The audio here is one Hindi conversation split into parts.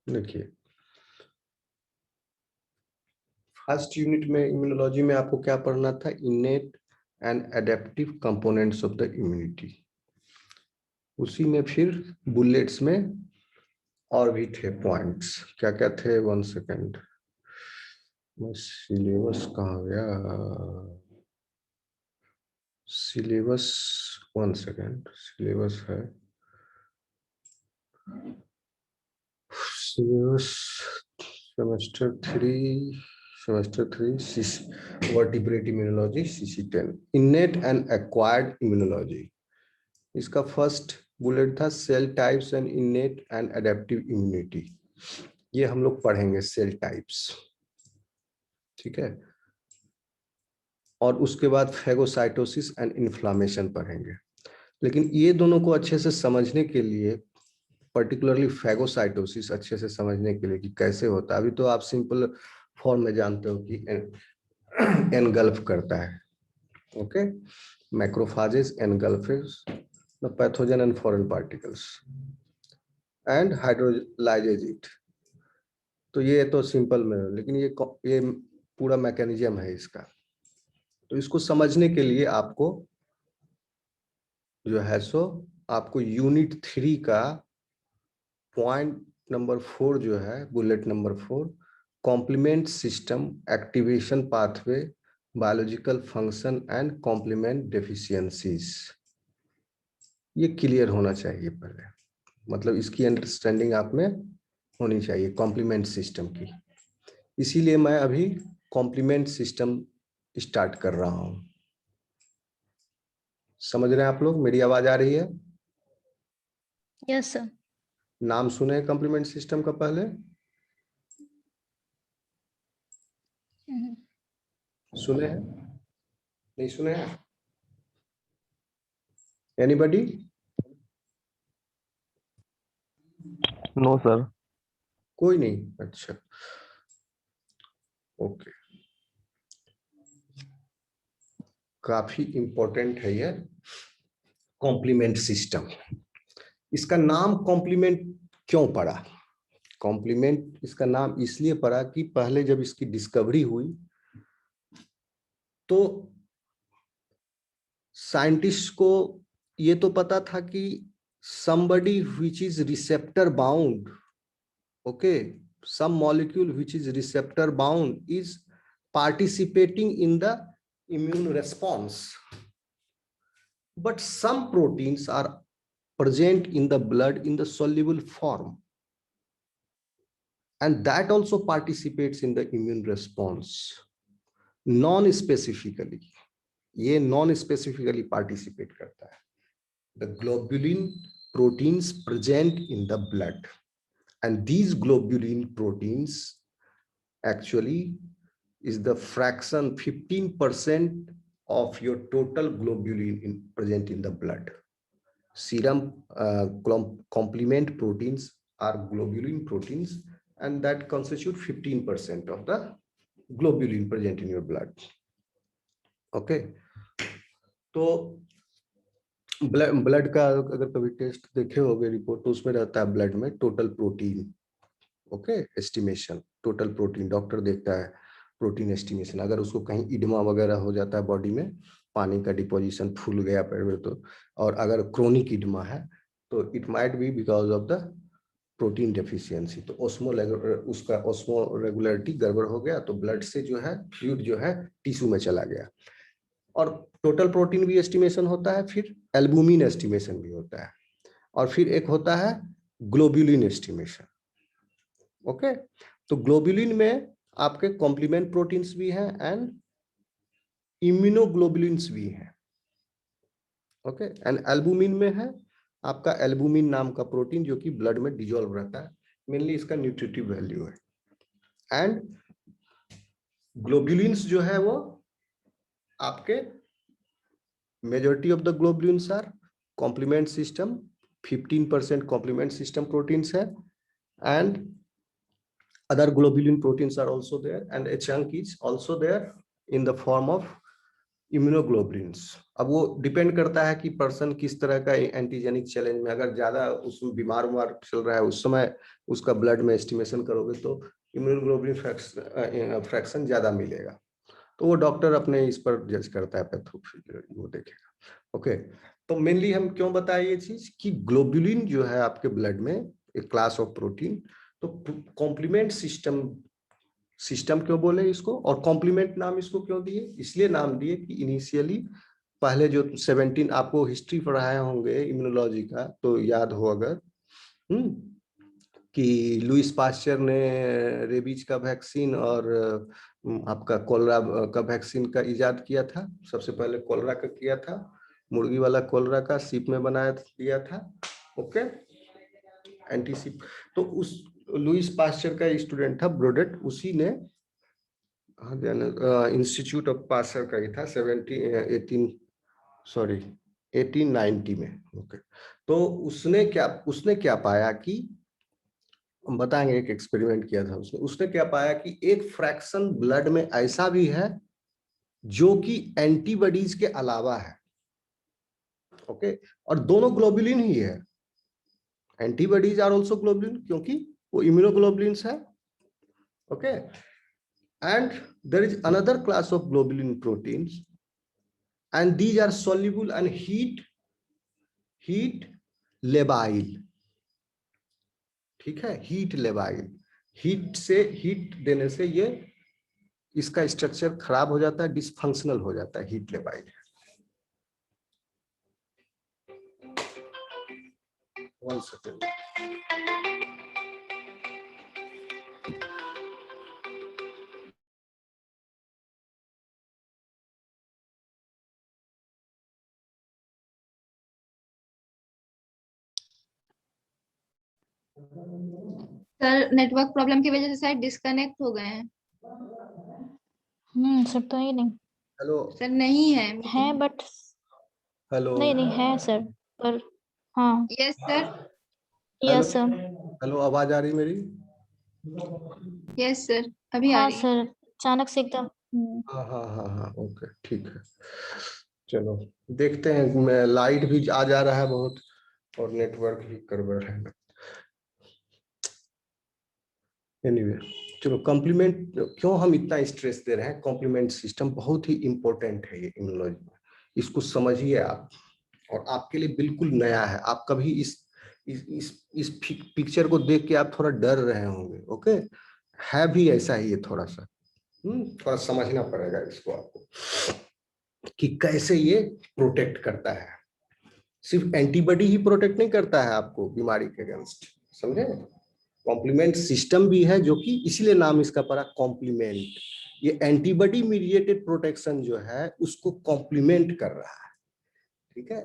देखिए फर्स्ट यूनिट में इम्यूनोलॉजी में आपको क्या पढ़ना था, इनेट and adaptive components of the immunity. उसी में फिर बुलेट्स में और भी थे पॉइंट्स, क्या क्या थे, 1 सेकेंड, सिलेबस कहाँ गया, सिलेबस 1 सेकेंड, सिलेबस है syllabus semester 3 vertebrate immunology CC10 innate and acquired immunology. इसका फर्स्ट बुलेट था cell types and innate and adaptive immunity. ये हम लोग पढ़ेंगे सेल टाइप्स, ठीक है। और उसके बाद फेगोसाइटोसिस एंड इन्फ्लामेशन पढ़ेंगे। लेकिन ये दोनों को अच्छे से समझने के लिए, पर्टिकुलरली फेगोसाइटोसिस अच्छे से समझने के लिए कि कैसे होता है, अभी तो आप सिंपल फॉर्म में जानते हो कि एनगल्फ करता है, okay, macrophages engulfs the pathogen and foreign particles and hydrolyses it. तो ये तो सिंपल में, लेकिन ये पूरा मैकेनिज्म है इसका। तो इसको समझने के लिए आपको जो है सो आपको यूनिट 3 का पॉइंट नंबर 4 जो है, bullet number 4, complement system activation pathway biological function and complement deficiencies, ये क्लियर होना चाहिए पहले, मतलब इसकी अंडरस्टैंडिंग आप में होनी चाहिए कॉम्प्लीमेंट सिस्टम की। इसीलिए मैं अभी कॉम्प्लीमेंट सिस्टम स्टार्ट कर रहा हूं। समझ रहे हैं आप लोग, मेरी आवाज आ रही है? Yes sir. नाम सुने कॉम्प्लीमेंट सिस्टम का पहले? सुने हैं, नहीं सुने हैं? एनीबॉडी? No sir. कोई नहीं, अच्छा ओके। काफी इंपॉर्टेंट है ये कॉम्प्लीमेंट सिस्टम। इसका नाम कॉम्प्लीमेंट क्यों पड़ा? कॉम्प्लीमेंट इसका नाम इसलिए पड़ा कि पहले जब इसकी डिस्कवरी हुई तो साइंटिस्ट को ये तो पता था कि somebody which is receptor bound, okay, some molecule which is receptor bound is participating in the immune response, but some proteins are present in the blood in the soluble form, and that also participates in the immune response non specifically, ये नॉन स्पेसिफिकली पार्टिसिपेट करता है। The globulin proteins present in the blood, and these globulin proteins actually is the fraction 15% of your total globulin present in the blood. Serum complement proteins are globulin proteins, and that constitute 15% of the globulin present in your blood. Okay, तो ब्लड का अगर कभी टेस्ट देखे होगे रिपोर्ट, तो उसमें रहता है ब्लड में total protein, okay, estimation total protein, doctor देखता है प्रोटीन एस्टिमेशन। अगर उसको कहीं इडमा वगैरह हो जाता है बॉडी में, पानी का डिपोजिशन फूल गया पैर में, तो और अगर क्रोनिक इडमा है तो it might be because of the protein deficiency. तो उसका ऑस्मो रेगुलरिटी गड़बड़ हो गया, तो ब्लड से जो है फ्लूइड जो है टिश्यू में चला गया। और टोटल प्रोटीन भी एस्टिमेशन होता है, फिर एल्बुमिन एस्टिमेशन भी होता है, और फिर एक होता है ग्लोबुलिन एस्टिमेशन। ओके, तो ग्लोबुलिन में आपके कॉम्प्लीमेंट प्रोटीन्स भी हैं एंड इम्यूनोग्लोबुलिन्स भी हैं। ओके, एंड एल्बुमिन में है आपका एल्बुमिन नाम का प्रोटीन जो कि ब्लड में डिजोल्व रहता है, मेनली इसका न्यूट्रिटिव वैल्यू है। एंड ग्लोबुलिन्स जो है वो आपके majority of the globulins are complement system, 15% complement system proteins है, and other globulin proteins are also there, and a chunk is also there in the form of immunoglobulins. अब वो डिपेंड करता है कि पर्सन किस तरह का एंटीजेनिक चैलेंज में, अगर ज्यादा उसमें बीमार चल रहा है उस समय उसका ब्लड में एस्टिमेशन करोगे तो इम्यूनोग्लोबुलिन फ्रैक्शन ज्यादा मिलेगा। तो वो डॉक्टर अपने इस पर जज करता है, वो देखेगा। ओके, तो मेनली हम क्यों बताए ये चीज कि ग्लोबुलिन जो है आपके ब्लड में एक क्लास ऑफ प्रोटीन, तो कॉम्प्लीमेंट सिस्टम क्यों बोले इसको, और कॉम्प्लीमेंट नाम इसको क्यों दिए, इसलिए नाम दिए कि इनिशियली पहले जो 17, आपको हिस्ट्री पढ़ाए होंगे इम्यूनोलॉजी का तो याद हो अगर, कि लुइस पास्चर ने रेबीज का वैक्सीन और आपका कोलरा का वैक्सीन का इजाद किया था। सबसे पहले कोलरा का किया था, मुर्गी वाला कोलरा का सीप में बनाया दिया था। Okay, anti-ship. तो उस लुइस पास्चर का स्टूडेंट था ब्रोडेट, उसी ने इंस्टीट्यूट ऑफ पास्चर का ही था 1890 में। ओके, तो उसने क्या पाया कि हम बताएंगे, एक एक्सपेरिमेंट किया था उसने क्या पाया कि एक फ्रैक्शन ब्लड में ऐसा भी है जो कि एंटीबॉडीज के अलावा है। ओके, और दोनों ग्लोबुलिन ही है, एंटीबॉडीज आर आल्सो ग्लोबुलिन क्योंकि वो इम्यूनोग्लोबुलिन्स है। Okay, and there is another class of globulin proteins and these are soluble and heat labile। ठीक है, हीट लेबाइल, हीट देने से ये इसका स्ट्रक्चर खराब हो जाता है, डिसफंक्शनल हो जाता है, heat labile. 1 second. Sir network problem की वजह से शायद डिस्कनेक्ट हो गए हैं। सर तो ही नहीं हेलो सर नहीं है है, बट हेलो नहीं है सर, पर हाँ। Yes sir. Hello yes sir. Hello, आवाज आ रही मेरी? यस सर, अभी आ हाँ रही है। सर, अचानक से एकदम हाँ हाँ हाँ हाँ, ओके ठीक है। चलो देखते हैं, मैं लाइट भी आ जा रहा है बहुत और नेटवर्क भी गड़बड़ है। एनीवे, चलो कॉम्प्लीमेंट क्यों हम इतना स्ट्रेस दे रहे हैं, कॉम्प्लीमेंट सिस्टम बहुत ही इंपॉर्टेंट है ये इम्यूनोलॉजी में, इसको समझिए आप। और आपके लिए बिल्कुल नया है, आप कभी इस पिक्चर को देख के आप थोड़ा डर रहे होंगे। ओके, है भी ऐसा ही है थोड़ा सा, थोड़ा समझना पड़ेगा इसको आपको कि कैसे ये प्रोटेक्ट करता है। सिर्फ एंटीबॉडी ही प्रोटेक्ट नहीं करता है आपको बीमारी के अगेंस्ट, समझे? कॉम्प्लीमेंट सिस्टम भी है, जो कि इसीलिए नाम इसका पड़ा कॉम्प्लीमेंट। ये एंटीबॉडी मीडिएटेड प्रोटेक्शन जो है उसको कॉम्प्लीमेंट कर रहा है। ठीक है,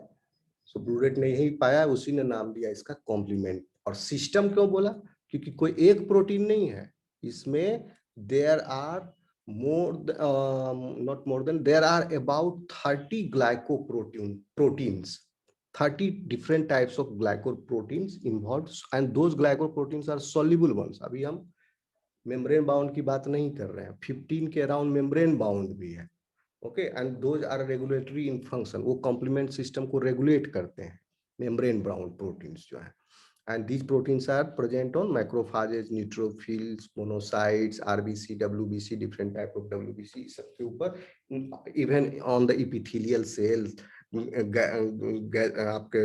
सो ब्रूडेट ने यही पाया, उसी ने नाम दिया इसका कॉम्प्लीमेंट। और सिस्टम क्यों बोला, क्योंकि कोई एक प्रोटीन नहीं है इसमें, there are not more than, there are about 30 proteins, 30 different types of glycoproteins involved, and those glycoproteins are soluble ones। अभी हम मेम्ब्रेन बाउंड की बात नहीं कर रहे हैं, 15 के अराउंड मेम्ब्रेन बाउंड भी है। Okay, and those are regulatory in function, वो कॉम्प्लीमेंट सिस्टम को रेगुलेट करते हैं, मेम्ब्रेन बाउंड प्रोटीन्स जो है। and these proteins are present on macrophages, neutrophils, monocytes, RBC, WBC, different type of WBC सबके ऊपर, even on the epithelial cells, आपके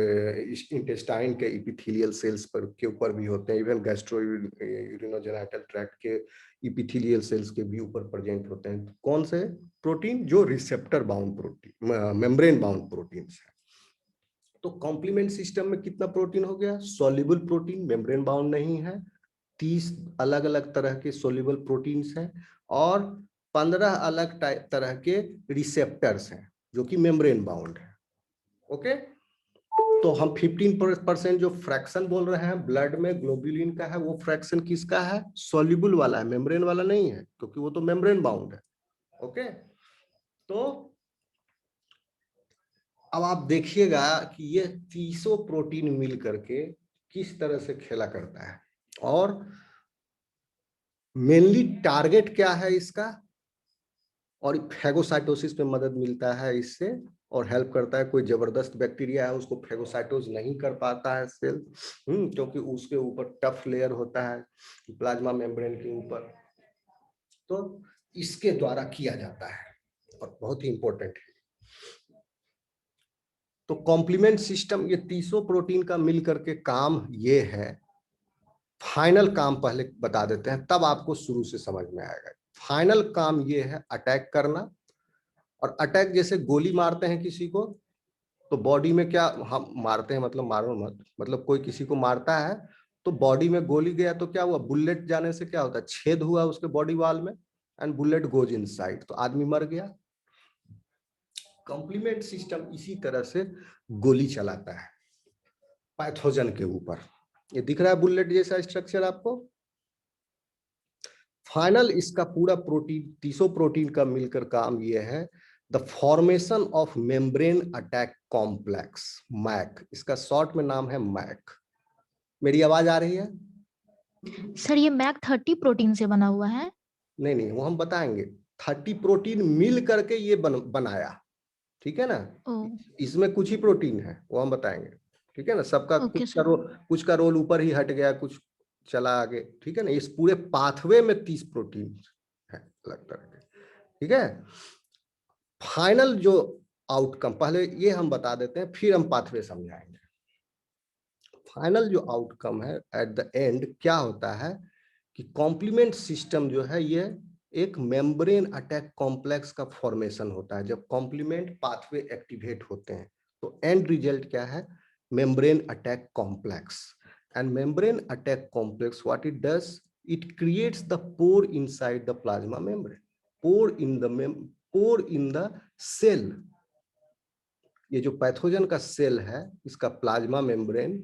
इंटेस्टाइन के इपिथेलियल सेल्स पर के ऊपर भी होते हैं, इवन गैस्ट्रोयूरिनोजेनिटल ट्रैक्ट के इपिथेलियल सेल्स के भी ऊपर प्रेजेंट होते हैं। कौन से प्रोटीन? जो receptor bound protein, membrane bound proteins है। तो कॉम्प्लीमेंट सिस्टम में कितना प्रोटीन हो गया? सॉल्युबल प्रोटीन, मेम्ब्रेन बाउंड नहीं है, 30 अलग अलग तरह के सॉल्युबल प्रोटीन्स हैं, और 15 अलग तरह के रिसेप्टर्स हैं जो कि मेम्ब्रेन बाउंड है। ओके, तो हम 15% जो फ्रैक्शन बोल रहे हैं ब्लड में ग्लोबुलिन का है, वो फ्रैक्शन किसका है? सॉल्युबल वाला है, मेम्ब्रेन वाला नहीं है, क्योंकि वो तो मेम्ब्रेन बाउंड है। ओके, तो अब आप देखिएगा कि ये 30 प्रोटीन मिल करके किस तरह से खेला करता है, और मेनली टारगेट क्या है इसका? और फैगोसाइटोसिस में मदद मिलता है इससे, और हेल्प करता है। कोई जबरदस्त बैक्टीरिया है उसको फैगोसाइटोज नहीं कर पाता है सेल, क्योंकि उसके ऊपर टफ लेयर होता है प्लाज्मा मेम्ब्रेन के ऊपर, तो इसके द्वारा किया जाता है और बहुत ही इंपॉर्टेंट है। तो कॉम्प्लीमेंट सिस्टम, ये तीसों प्रोटीन का मिल करके काम ये है। फाइनल काम पहले बता देते हैं, तब आपको शुरू से समझ में आएगा। फाइनल काम ये है अटैक करना, और अटैक जैसे गोली मारते हैं किसी को, तो बॉडी में क्या हम मारते हैं, मतलब मारो मत, मतलब कोई किसी को मारता है तो बॉडी में गोली गया तो क्या हुआ, बुलेट जाने से क्या होता है, छेद हुआ उसके बॉडी वॉल में, एंड बुलेट गोज इनसाइड, तो आदमी मर गया। कॉम्प्लीमेंट सिस्टम इसी तरह से गोली चलाता है पैथोजन के ऊपर। ये दिख रहा है बुलेट जैसा स्ट्रक्चर आपको। फाइनल इसका पूरा प्रोटीन, तीसों प्रोटीन का मिलकर काम ये है, the formation of membrane attack complex, MAC, इसका शॉर्ट में नाम है मैक। मेरी आवाज आ रही है? सर ये मैक 30 प्रोटीन से बना हुआ है? नहीं नहीं, वो हम बताएंगे। 30 प्रोटीन मिल करके ये बनाया, ठीक है ना। ओ इसमें कुछ ही प्रोटीन है, वो हम बताएंगे, ठीक है ना। सबका ओके सर। कुछ का रोल ऊपर ही हट गया, कुछ चला आगे, ठीक है ना। इस पूरे पाथवे में 30 प्रोटीन है अलग तरह के, ठीक है। फाइनल जो आउटकम, पहले ये हम बता देते हैं फिर हम पाथवे समझाएंगे। फाइनल जो आउटकम है एट द एंड क्या होता है कि कॉम्प्लीमेंट सिस्टम जो है ये एक मेम्ब्रेन अटैक कॉम्प्लेक्स का फॉर्मेशन होता है। जब कॉम्प्लीमेंट पाथवे एक्टिवेट होते हैं तो एंड रिजल्ट क्या है, membrane attack complex. And membrane attack complex what it does, it creates the pore inside the plasma membrane, pore in the cell. ये जो पैथोजन का सेल है इसका प्लाज्मा मेम्ब्रेन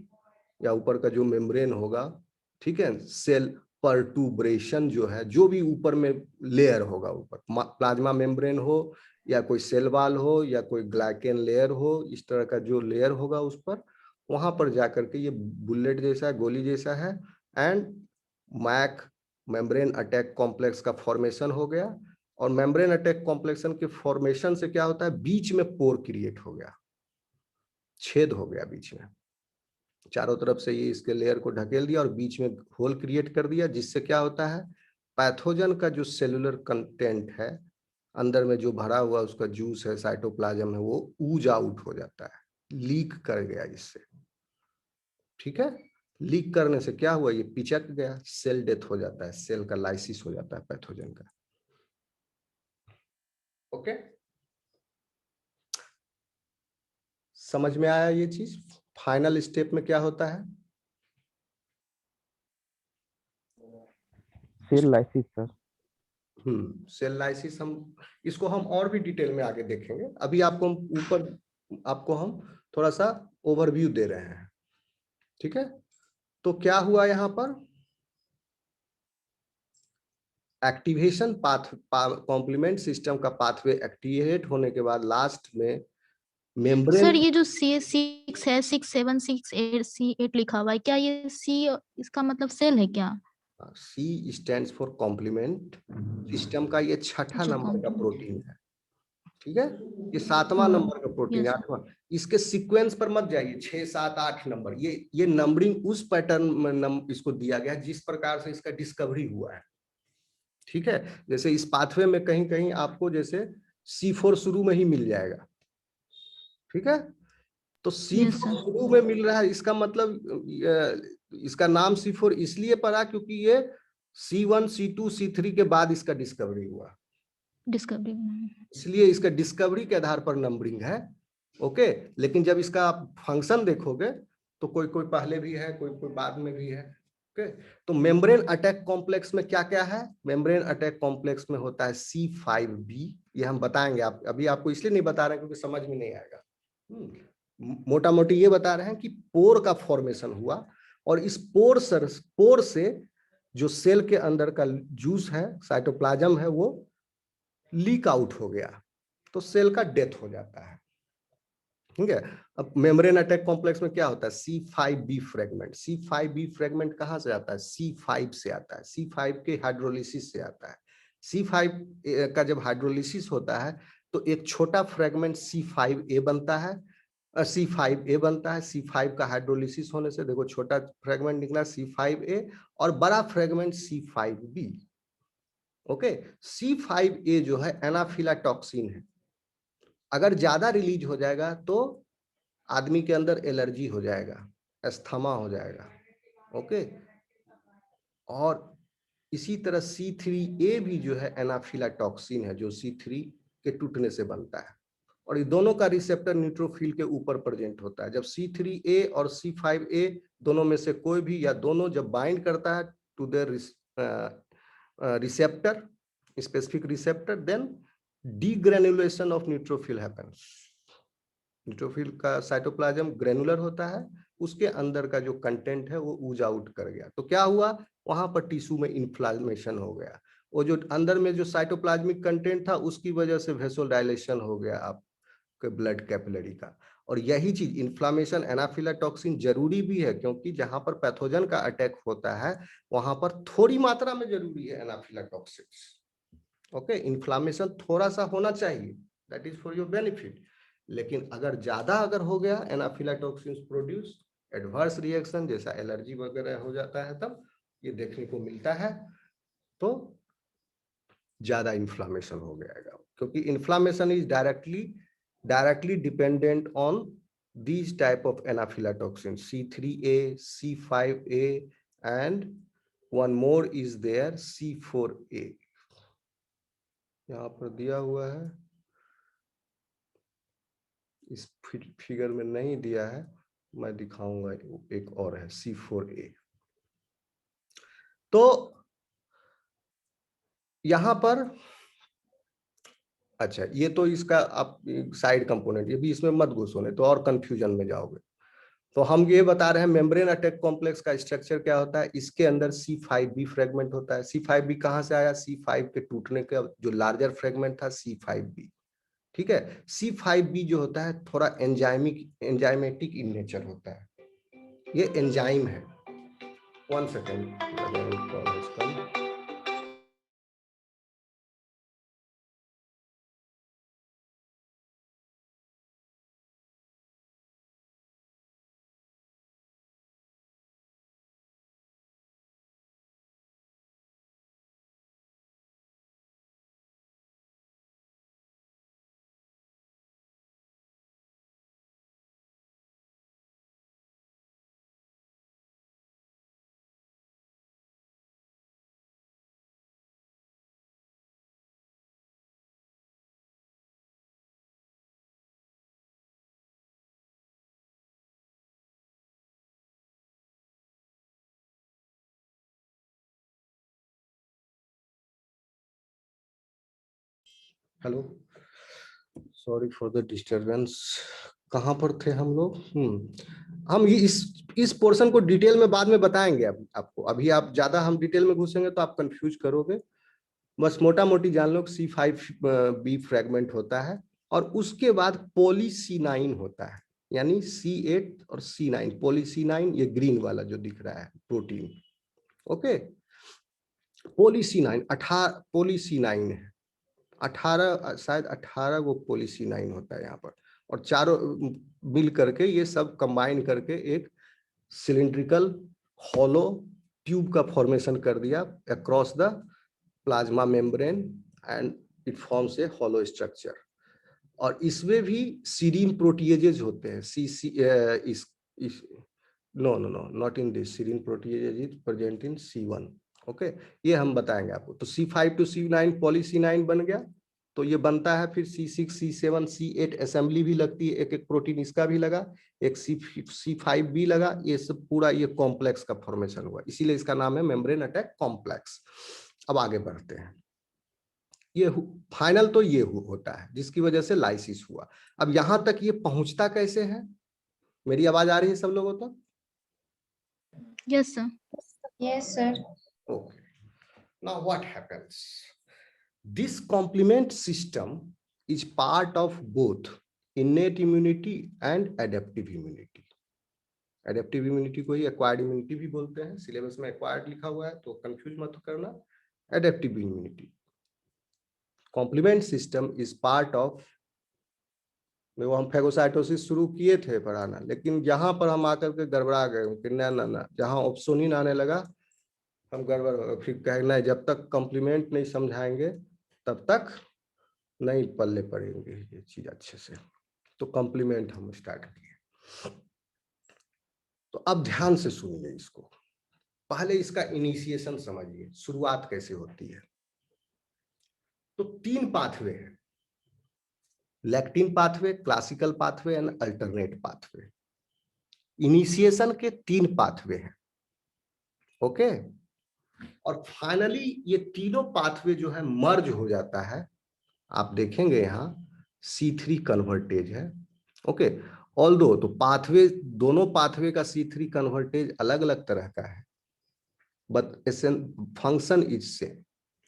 या ऊपर का जो मेम्ब्रेन होगा, ठीक है, सेल परटूब्रेशन जो है, जो भी ऊपर में लेयर होगा, ऊपर प्लाज्मा मेम्ब्रेन हो या कोई सेल वाल हो या कोई ग्लाइकेन लेयर हो, इस तरह का जो लेयर होगा उस पर, वहां पर जाकर के ये बुलेट जैसा, गोली जैसा है, and MAC membrane attack complex का फॉर्मेशन हो गया। और मेम्ब्रेन अटैक कॉम्प्लेक्शन के फॉर्मेशन से क्या होता है, बीच में पोर क्रिएट हो गया, छेद हो गया बीच में, चारों तरफ से ये इसके लेयर को ढकेल दिया और बीच में होल क्रिएट कर दिया, जिससे क्या होता है, पैथोजन का जो सेलुलर कंटेंट है अंदर में जो भरा हुआ उसका जूस है, साइटोप्लाज्म है, वो ऊज आउट हो जाता है, लीक कर गया इससे, ठीक है। लीक करने से क्या हुआ, ये पिचक गया, सेल डेथ हो जाता है, सेल का लाइसिस हो जाता है पैथोजन का। ओके, समझ में आया ये चीज। फाइनल स्टेप में क्या होता है, cell lysis sir. Cell lysis. हम इसको हम और भी डिटेल में आगे देखेंगे, अभी आपको हम ऊपर आपको हम थोड़ा सा ओवरव्यू दे रहे हैं, ठीक है। तो क्या हुआ यहाँ पर, एक्टिवेशन पाथ, कॉम्प्लीमेंट सिस्टम का पाथवे एक्टिवेट होने के बाद लास्ट में मेम्ब्रेन। सर ये जो C6 है, 6, 7, 6, 8, C8 लिखा हुआ है, क्या ये C इसका मतलब सेल है क्या? C stands for complement system का ये छठा अच्छा नंबर का कॉम्प्लीमेंट। प्रोटीन है, ठीक है। ये 7वां नंबर का प्रोटीन है, यस। 8वां। इसके सीक्वेंस पर मत जाइए, 6, 7, 8 नंबर, ये नंबरिंग उस पैटर्न में इसको दिया गया है जिस प्रकार से इसका डिस्कवरी हुआ है, ठीक है। जैसे इस पाथवे में कहीं कहीं आपको जैसे C4 शुरू में ही मिल जाएगा, ठीक है। तो यस C4 सर। शुरू में मिल रहा है, इसका मतलब इसका नाम C4 इसलिए पड़ा क्योंकि ये C1, C2, C3 के बाद इसका डिस्कवरी हुआ, डिस्कवरी। इसलिए इसका डिस्कवरी के आधार पर नंबरिंग है। ओके, लेकिन जब इसका आप फंक्शन देखोगे तो कोई कोई पहले भी है, कोई कोई बाद में भी है। ओके, तो मेम्ब्रेन अटैक कॉम्प्लेक्स में क्या क्या है, मेम्ब्रेन अटैक कॉम्प्लेक्स में होता है C5b, ये हम बताएंगे, आप अभी आपको इसलिए नहीं बता रहे हैं क्योंकि समझ में नहीं आएगा। मोटा मोटी ये बता रहे हैं कि पोर का फॉर्मेशन हुआ, और इस पोर से जो सेल के अंदर का जूस है, साइटोप्लाज्म है, वो लीक आउट हो गया, तो सेल का डेथ हो जाता है, ठीक है। अब मेम्ब्रेन अटैक कॉम्प्लेक्स में क्या होता है, C5b फ्रेगमेंट। C5b फ्रेगमेंट कहां से आता है, C5 से आता है, C5 के हाइड्रोलिसिस से आता है। C5 का जब हाइड्रोलिसिस होता है तो एक छोटा फ्रेगमेंट C5A बनता है, C5A बनता है। C5 का हाइड्रोलिसिस होने से देखो छोटा फ्रेगमेंट निकला C5A और बड़ा फ्रेगमेंट C5B। ओके, C5A जो है एनाफिलाटॉक्सिन है, अगर ज्यादा रिलीज हो जाएगा तो आदमी के अंदर एलर्जी हो जाएगा, अस्थमा हो जाएगा। ओके, और इसी तरह C3A भी जो है एनाफिलाटॉक्सिन है, जो C3 के टूटने से बनता है, और ये दोनों का रिसेप्टर न्यूट्रोफिल के ऊपर प्रेजेंट होता है। जब C3A और C5A दोनों में से कोई भी या दोनों जब बाइंड करता है to their receptor, specific receptor, then degranulation of neutrophil happens. Neutrophil का साइटोप्लाज्म ग्रेनुलर होता है, उसके अंदर का जो कंटेंट है वो ऊज आउट कर गया, तो क्या हुआ, वहां पर टिश्यू में इन्फ्लामेशन हो गया। वो जो अंदर में जो साइटोप्लाज्मिक कंटेंट था उसकी वजह से वेसोडाइलेशन हो गया आपके ब्लड कैपिलरी का। और यही चीज इन्फ्लामेशन, एनाफिलाटॉक्सिन जरूरी भी है, क्योंकि जहां पर पैथोजन का अटैक होता है वहां पर थोड़ी मात्रा में जरूरी है एनाफिलाटॉक्सिन। ओके, इन्फ्लामेशन थोड़ा सा होना चाहिए, that is for your benefit, लेकिन अगर ज्यादा अगर हो गया एनाफिलाटॉक्सिन प्रोड्यूस एडवर्स रिएक्शन जैसा एलर्जी वगैरह हो जाता है, तब ये देखने को मिलता है, तो ज्यादा इन्फ्लामेशन हो जाएगा, क्योंकि inflammation is directly dependent on these type of anaphylatoxin C3A, C5A, and one more is there C4A, यहाँ पर दिया हुआ है, इस फिगर में नहीं दिया है, मैं दिखाऊंगा, एक और है C4A। तो यहां पर अच्छा, ये तो इसका आप साइड कंपोनेंट, ये भी इसमें मत घुसो नहीं तो और कंफ्यूजन में जाओगे। तो हम ये बता रहे हैं मेम्ब्रेन अटैक कॉम्प्लेक्स का स्ट्रक्चर क्या होता है। इसके अंदर C5B फ्रेगमेंट होता है। C5B कहां से आया, C5 के टूटने का जो लार्जर फ्रेगमेंट था C5B, ठीक है। C5B जो होता है थोड़ा एंजाइमेटिक इन नेचर होता है, ये एंजाइम है। 1 second, hello, sorry for the disturbance. कहाँ पर थे हम लोग? हम ये इस पोर्शन को डिटेल में बाद में बताएंगे आपको। अभी आप ज्यादा हम डिटेल में घुसेंगे तो आप कंफ्यूज करोगे। बस मोटा मोटी जान लो C5B फ्रेगमेंट होता है, और उसके बाद पॉलीसी9 होता है, यानी C8 और C9। पॉलीसी9 ये ग्रीन वाला जो दिख रहा है प्रोटीन, ओके। पॉलीसी9 पॉलीसी9 है, 18 शायद 18 वो पॉलीसी9 होता है यहाँ पर, और चारों मिल करके ये सब कंबाइन करके एक सिलिंड्रिकल हॉलो ट्यूब का फॉर्मेशन कर दिया across the plasma membrane, and it forms a hollow structure. और इसमें भी सीरीन प्रोटीएजेज होते हैं। No no no, not in this, serine proteases is present in C1, okay. ये हम बताएंगे आपको। तो C5 to C9 पॉलीसी9 बन गया, तो ये बनता है फिर C6, C7, C8 असेंबली भी लगती है, एक एक प्रोटीन इसका भी लगा, एक C5B लगा, ये सब पूरा ये कॉम्प्लेक्स का फॉर्मेशन हुआ, इसीलिए इसका नाम है मेम्ब्रेन अटैक कॉम्प्लेक्स। अब आगे बढ़ते हैं। ये फाइनल तो ये होता है जिसकी वजह से लाइसिस हुआ। अब यहां तक ये पहुंचता कैसे है? मेरी आवाज आ रही है सब लोगों तक? Yes sir. Yes, sir. Okay. Now what happens? This complement system is part of both innate immunity and adaptive immunity. Adaptive immunity को ही एक्वायर्ड इम्यूनिटी भी बोलते हैं। सिलेबस में एक्वायर्ड लिखा हुआ है तो कंफ्यूज मत करना। Adaptive immunity complement system is part of, वो हम फेगोसाइटोसिस शुरू किए थे पढ़ाना, लेकिन जहां पर हम आकर के गड़बड़ा गए कि ना ना ना, जहां ऑप्सोनिन आने लगा हम गड़बड़ हो गए। फिर कहे नहीं, जब तक कॉम्प्लीमेंट नहीं समझाएंगे तब तक नहीं पल्ले पड़ेंगे ये चीज अच्छे से। तो कॉम्प्लीमेंट हम स्टार्ट किए। तो अब ध्यान से सुनिए इसको, पहले इसका इनिशिएशन समझिए, शुरुआत कैसे होती है। तो 3 पाथवे हैं, lectin pathway, classical pathway and alternate pathway. Initiation के 3 पाथवे हैं, ओके। और फाइनली ये तीनों पाथवे जो है मर्ज हो जाता है। आप देखेंगे यहाँ C3 कन्वर्टेज है, ओके। ऑल्दो तो पाथवे, दोनों पाथवे का C3 कन्वर्टेज अलग अलग तरह का है, but function is same,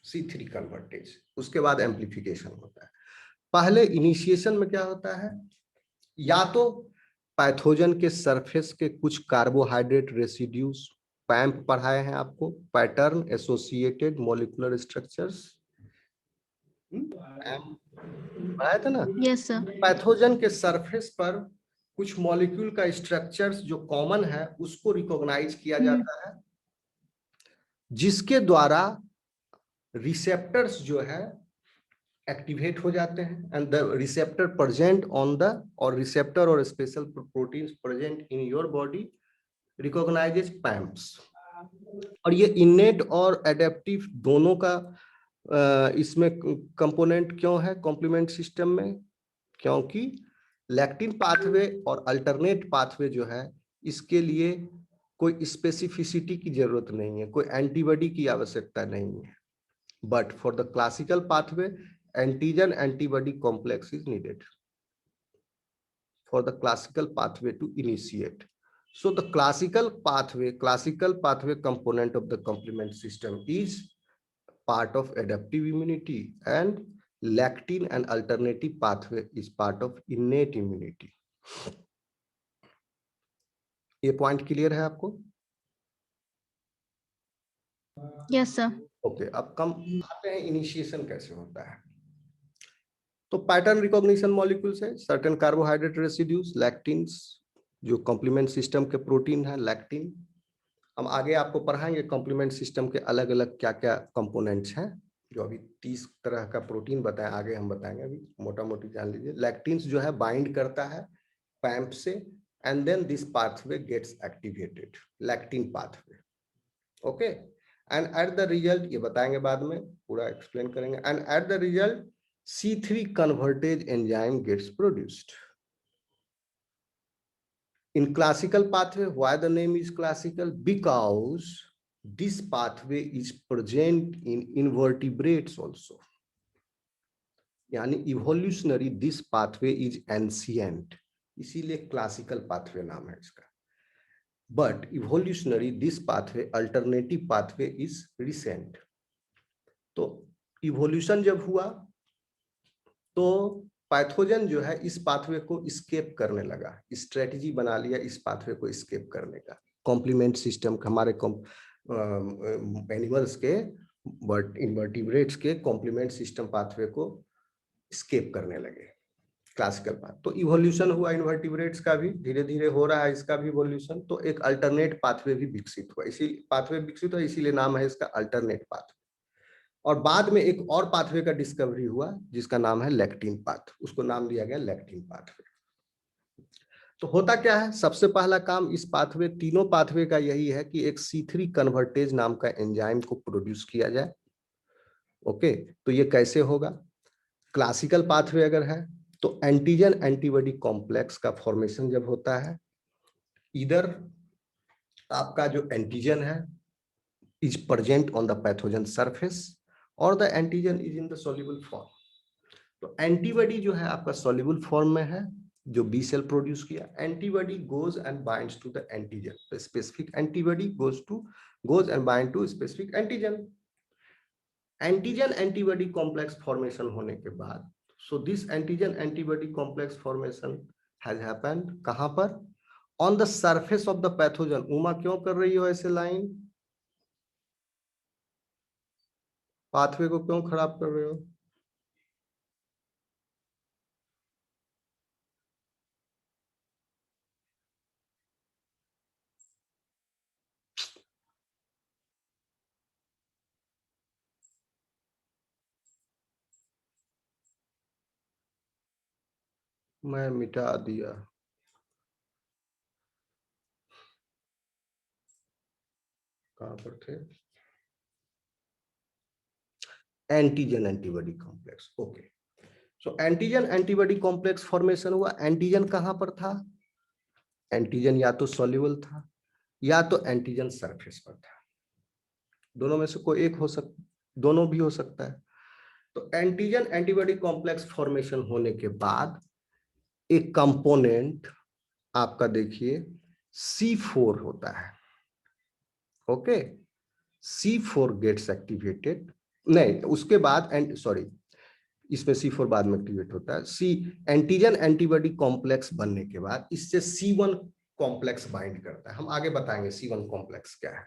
C3 convertase. उसके बाद एम्प्लीफिकेशन होता है। पहले इनिशिएशन में क्या होता है, या तो पैथोजन के सरफेस के कुछ कार्बोहाइड्रेट रेसिड्यूज, पैम्प पढ़ाए हैं आपको, पैटर्न एसोसिएटेड मॉलिक्यूलर स्ट्रक्चर्स, पढ़ाया था ना। Yes sir. पैथोजन के सरफेस पर कुछ मॉलिक्यूल का स्ट्रक्चर्स जो कॉमन है उसको रिकॉग्नाइज किया जाता है, जिसके द्वारा रिसेप्टर्स जो है एक्टिवेट हो जाते हैं, and the receptor present on the, और रिसेप्टर और special proteins present in your body recognises PAMPs. और ये इनेट और एडेप्टिव दोनों का इसमें कंपोनेंट क्यों है कॉम्प्लीमेंट सिस्टम में, क्योंकि लैक्टिन पाथवे और अल्टरनेट पाथवे जो है इसके लिए कोई स्पेसिफिसिटी की जरूरत नहीं है, कोई एंटीबॉडी की आवश्यकता नहीं है, but for the classical pathway antigen antibody complex is needed for the classical pathway to initiate. So the classical pathway component of the complement system is part of adaptive immunity, and lactin and alternative pathway is part of innate immunity. ये पॉइंट क्लियर है आपको? Yes sir. ओके, अब कम आते हैं इनिशिएशन कैसे होता है। तो पैटर्न रिकॉग्निशन मॉलिक्यूल्स है, सर्टेन कार्बोहाइड्रेट रेसिड्यूज, लैक्टिन्स जो कॉम्प्लीमेंट सिस्टम के प्रोटीन है, लैक्टिन। हम आगे आपको पढ़ाएंगे कॉम्प्लीमेंट सिस्टम के अलग अलग क्या क्या कंपोनेंट्स हैं, जो अभी 30 तरह का प्रोटीन बताएं, आगे हम बताएंगे, अभी मोटा मोटी जान लीजिए। लैक्टिन्स जो है बाइंड करता है पैम्प से, and then this pathway gets activated, lectin pathway, okay. And at the result, ये बताएंगे बाद में, पूरा एक्सप्लेन करेंगे, and at the result C3 convertase enzyme gets produced. In classical pathway, why the name is classical? Because this pathway is present in invertebrates also. यानी evolutionary this pathway is ancient, इसीलिए classical pathway नाम है इसका. But evolutionary this pathway, alternative pathway is recent. तो evolution जब हुआ तो पैथोजन जो है इस पाथवे को स्केप करने लगा, स्ट्रेटजी बना लिया इस पाथवे को स्केप करने का। कॉम्प्लीमेंट सिस्टम हमारे एनिमल्स के, बट इनवर्टिब्रेट्स के कॉम्प्लीमेंट सिस्टम पाथवे को स्केप करने लगे, क्लासिकल पाथ। तो इवोल्यूशन हुआ इनवर्टिब्रेट्स का भी, धीरे धीरे हो रहा है इसका भी इवोल्यूशन। तो एक अल्टरनेट पाथवे भी विकसित हुआ, इसी पाथवे विकसित हुआ, इसीलिए नाम है इसका अल्टरनेट पाथवे। और बाद में एक और पाथवे का डिस्कवरी हुआ जिसका नाम है लैक्टिन पाथ, उसको नाम दिया गया लैक्टिन पाथवे। तो होता क्या है, सबसे पहला काम इस पाथवे, तीनों पाथवे का यही है कि एक C3 कन्वर्टेज नाम का एंजाइम को प्रोड्यूस किया जाए, ओके। तो ये कैसे होगा, क्लासिकल पाथवे अगर है तो एंटीजन एंटीबॉडी कॉम्प्लेक्स का फॉर्मेशन जब होता है, इधर आपका जो एंटीजन है is present on the pathogen surface, और the antigen is in the soluble form. तो एंटीबॉडी जो है आपका सॉल्युबल फॉर्म में है, जो बी सेल प्रोड्यूस किया। Antibody goes and binds to the antigen, specific antibody goes and bind to specific antigen. Antigen antibody complex formation होने के बाद, so this antigen antibody complex formation has happened कहां पर, on the surface of the pathogen. Uma क्यों कर रही हो ऐसे लाइन, पाथवे को क्यों खराब कर रहे हो? मैं मिटा दिया। कहाँ पर थे? Antigen antibody complex. ओके, सो एंटीजन एंटीबॉडी कॉम्प्लेक्स फॉर्मेशन हुआ। एंटीजन कहां पर था? एंटीजन या तो सॉल्युबल था या तो एंटीजन सरफेस पर था। दोनों में से कोई एक हो दोनों भी हो सकता है। तो एंटीजन एंटीबॉडी कॉम्प्लेक्स फॉर्मेशन होने के बाद एक कंपोनेंट आपका देखिए C4 होता है। Okay, C4 gets activated. नहीं, उसके बाद सॉरी, इसमें C4 बाद में एक्टिवेट होता है। एंटीजन एंटीबॉडी कॉम्प्लेक्स बनने के बाद इससे C1 कॉम्प्लेक्स बाइंड करता है। हम आगे बताएंगे C1 कॉम्प्लेक्स क्या है।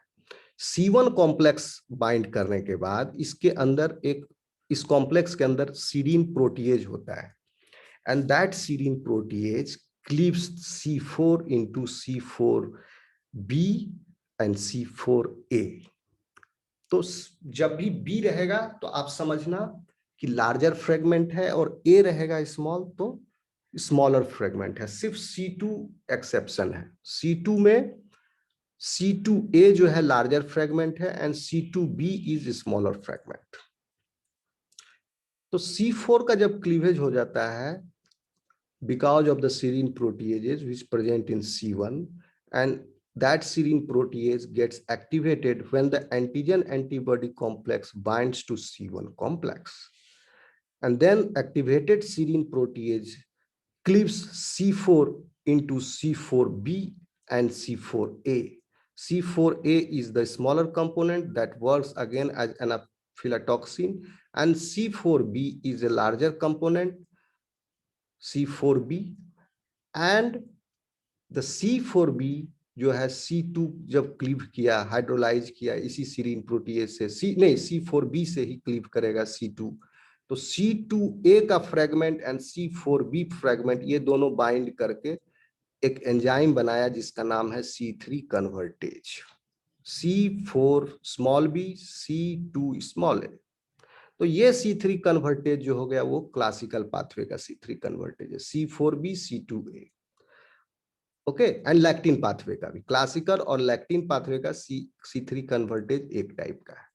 C1 कॉम्प्लेक्स बाइंड करने के बाद इसके अंदर इस कॉम्प्लेक्स के अंदर सीरीन प्रोटीएज होता है, and that serine protease cleaves C4 into C4b and C4a। तो जब भी B रहेगा तो आप समझना कि लार्जर फ्रेगमेंट है, और A रहेगा स्मॉल तो स्मॉलर फ्रेगमेंट है। सिर्फ C2 एक्सेप्शन है। C2 में C2a जो है लार्जर फ्रेगमेंट है and C2b is smaller fragment. तो C4 का जब क्लीवेज हो जाता है because of the serine proteases which present in C1, and that serine protease gets activated when the antigen antibody complex binds to C1 complex, and then activated serine protease cleaves C4 into C4b and C4a. C4a is the smaller component that works again as an aflatoxin, and C4b is a larger component, C4b, and the C4b जो है C2 जब क्लीव किया, हाइड्रोलाइज किया इसी सीरीन प्रोटीएज से, C4b से ही क्लीव करेगा C2। तो C2a का फ्रेगमेंट एंड C4b फ्रेगमेंट ये दोनों बाइंड करके एक एंजाइम बनाया जिसका नाम है C3 convertase. C4 small b, C2 small a। तो ये C3 कन्वर्टेज जो हो गया वो क्लासिकल पाथवे का C3 कन्वर्टेज है, C4b C2a। Okay, and lectin pathway का भी, क्लासिकल और लैक्टिन पाथवे का C3 कन्वर्टेज एक टाइप का है।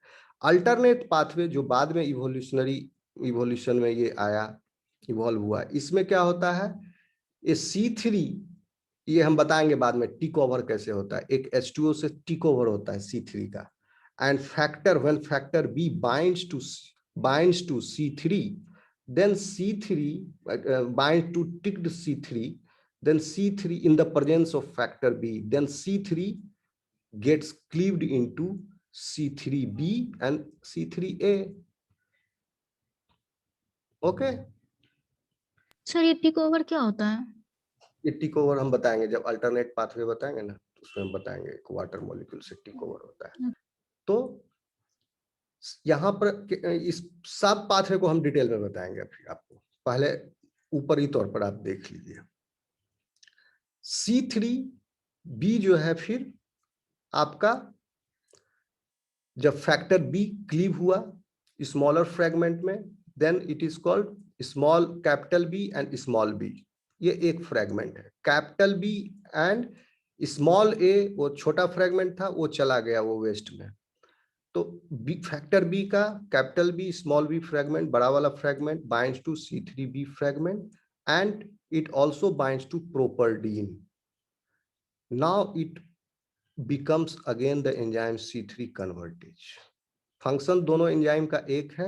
अल्टरनेट पाथवे जो बाद में इवोल्यूशन में ये आया, इवॉल्व हुआ, इसमें क्या होता है, ये C3, ये हम बताएंगे बाद में टिक ओवर कैसे होता है। एक H2O से टिक ओवर होता है C3 का, and factor when factor B binds to C3, then C3 binds to ticked C3, then C3 in the presence of factor B, then C3 gets cleaved into C3b and C3a. Okay, sir ये टिक ओवर क्या होता है? ये टिक ओवर हम बताएंगे जब अल्टरनेट पाथवे बताएंगे ना, तो उसमें हम बताएंगे एक वाटर मॉलिक्यूल से टिक ओवर होता है। तो यहाँ पर इस सब पाथवे को हम डिटेल में बताएंगे फिर आपको, पहले ऊपरी तौर पर आप देख लीजिए। C3b जो है फिर आपका जब फैक्टर B क्लीव हुआ स्मॉलर फ्रेगमेंट में, then it is called small capital B and small b, ये एक फ्रेगमेंट है। Capital B and small a वो छोटा फ्रेगमेंट था, वो चला गया वो वेस्ट में। तो फैक्टर B का capital B small b fragment, बड़ा वाला fragment binds to C3b fragment and it also binds to properdin. Now it becomes again the enzyme C3 convertase। Function दोनों एंजाइम का एक है,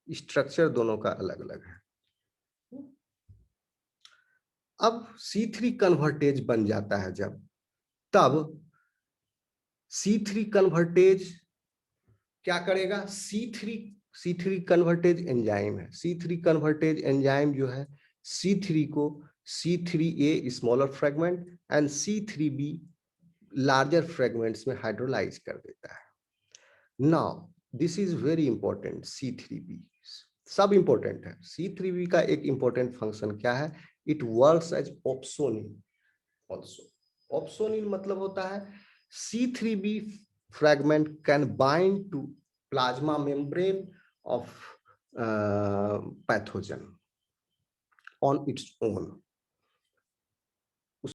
स्ट्रक्चर दोनों का अलग अलग है। अब C3 कन्वर्टेज बन जाता है जब, तब C3 कन्वर्टेज क्या करेगा, C3 कन्वर्टेज एंजाइम है। C3 कन्वर्टेज एंजाइम जो है C3 को C3a smaller fragment and C3b larger fragments में हाइड्रोलाइज कर देता है। Now this is very important. C3b सब इंपॉर्टेंट है। C3b का एक इंपॉर्टेंट फंक्शन क्या है, it works as opsonin also. Opsonin मतलब होता है C3b fragment can bind to plasma membrane of pathogen on its own.